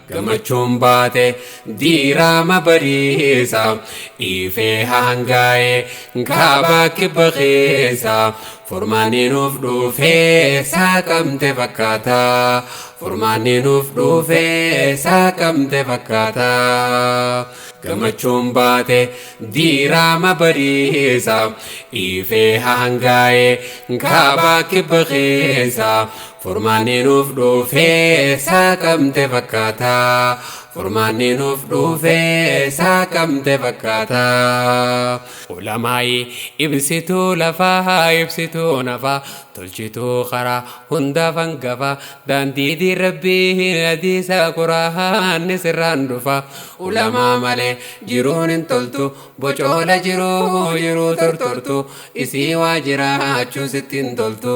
Gammachuun baate diiraama bariisa ifee hangaa'e kaabaa kibba keessa furmaanni nuuf dhufee saaqamte fakkaata furmaanni nuuf dhufee saaqamte fakkaata. Gammachuun baate diiraama bariisa ifee hangaa'e kaabaa kibba keessa furmaanni nuuf dhufee saaqamte fakkaata furmaanni nuuf dhufee saaqamte fakkaata. Ulamaa'i ibsituu lafaa ibsituu nafaa tolchituu karaa hundaaf hangafa daandii rabbii hadiisa quraanni sirraan dhufa. Ulamaa malee jiruun hin toltu bocoola jiruu tortortu isii waa jiraachuun sitti hin toltu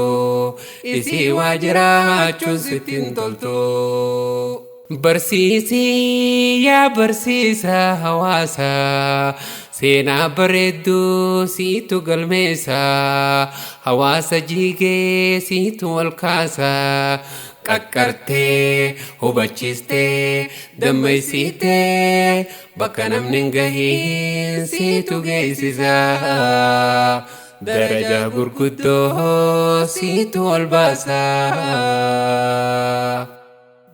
isii waa jiraachuun sitti hin toltu. Barsiisii yaa barsiisa hawaasa seenaa bareedduu siitu galmeessa hawaasa jigee siitu wal kaasa qaqqartee hubachiistee dammaysitee bakka namni hin gahiin siitu geessisa darajaa gurguddoo siitu ol baasa.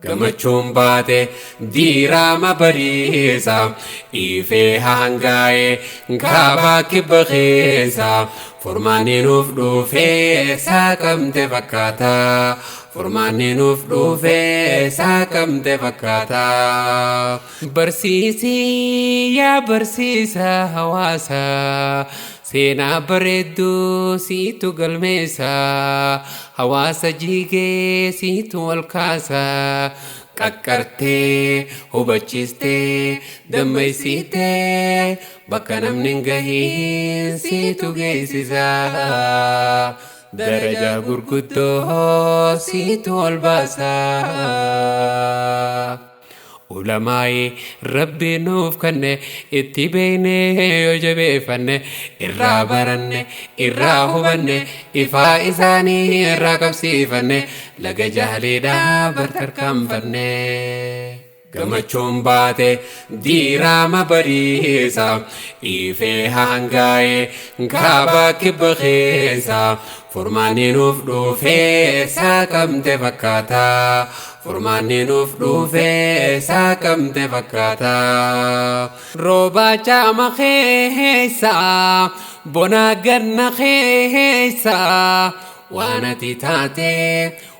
Gammachuun baate diiraama bariisa ifee hangaa'e kaabaa kibba keessa furmaanni nuuf dhufee saaqamte fakkaata furmaanni nuuf dhufee saaqamte fakkaata. Barsiisii yaa barsiisa hawaasa seenaa bareedduu siitu galmeessa hawaasa jigee siitu wal kaasa qaqqartee hubachiistee dammaysitee bakka namni hin gahiin siitu geessisa darajaa gurguddoo siitu ol baasa. Ulamaa'i rabbi nuuf kanne itti beekne yoo jabeeffanne irraa baranne irraa hubanne ifaa isaanii irraa qabsiifanne laga jaaliidhaa bartarkaanfanne. Gammachuun baate diiraama bariisa ifee hangaa'e kaabaa kibba keessa furmaanni nuuf dhufee saaqamte fakkaata furmaanni nuuf dhufee saaqamte fakkaata. Rooba caama keessa bonaa ganna keessa waan ati taate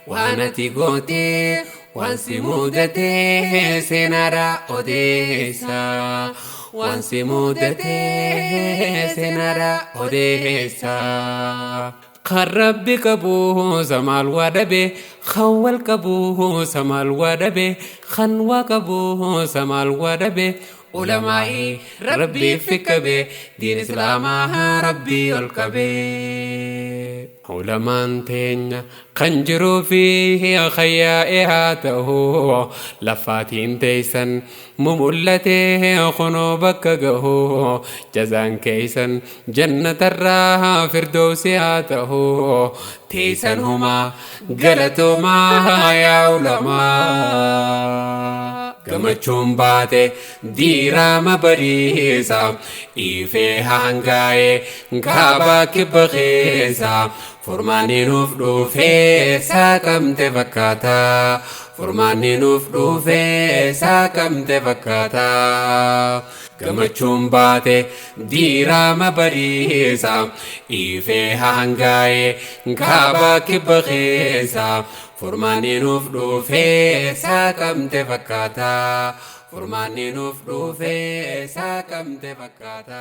waan ati goote waan si mudate seenaadha odeessa waan si mudate seenaadha odeessa. Kan rabbi qabu samaal waa dhabe kan wal qabu samaal waa dhabe kan waa qabu samaal waa dhabe. Ulamaa'i rabbiif qabe diin islaamaa rabbii ol qabe. Ulamaan teenya kan jiruu fi khayyaa'ee haa ta'u lafaatiin teessan mumullatee kunoo bakka gahu jazaan keeysan jannatarraa firdowsi haa ta'u teessan humaa galatoomaa yaa ulamaa. Gammachuun baate diiraama bariisa ifee hangaa'e kaabaa kibba keessa furmaanni nuuf dhufee saaqamte fakkaata furmaanni nuuf dhufee saaqamte fakkaata. Gammachuun baate diiraama bariisa ifee hangaa'e kaabaa kibba keessa furmaanni nuuf dhufee saaqamte fakkaata furmaanni nuuf dhufee saaqamte fakkaata.